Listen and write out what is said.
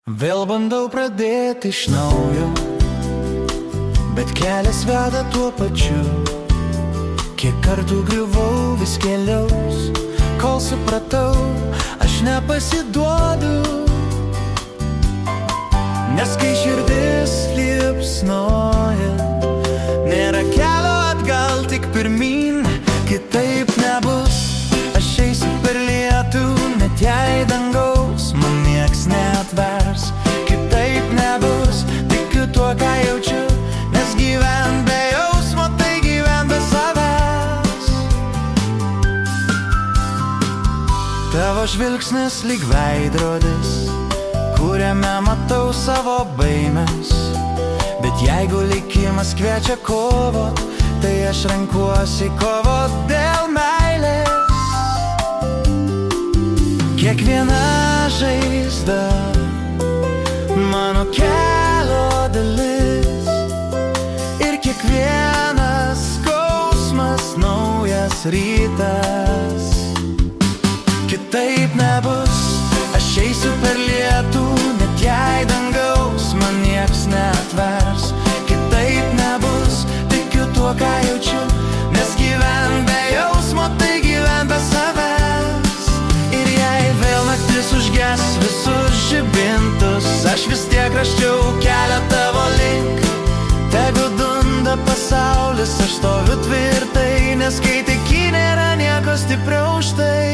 Vėl bandau pradėti iš naujo, bet kelias veda tuo pačiu. Kiek kartų griuvau, vis keliaus, kol supratau, aš nepasiduodu. Nes kai širdis liepsnoja, nėra kelio atgal, tik pirmyn, kitaip nebus. Aš eisiu per lietų, net jei dangaus man nieks neatvers. Kitaip nebus, tikiu tuo, ką jaučiu, nes gyvent be jausmo, tai gyvent be savęs. Tavo žvilgsnis lyg veidrodis, kuriame matau savo baimes. Bet jeigu likimas kviečia kovot, tai aš renkuosi kovot dėl meilės. Kiekviena žaizda mano kelio dalis, ir kiekvienas skausmas naujas rytas. Kitaip nebus, aš eisiu per lietų, net jei dangaus man nieks neatvers. Kitaip nebus, tikiu tuo, ką jaučiu, nes gyvent be jausmo, tai gyvent be savęs. Ir jei vėl naktis užges visus žibintus, aš vis tiek rasčiau kelią tavo link. Tegu dunda pasaulis, aš stoviu tvirtai, nes kai tik nėra nieko stipriau už tai.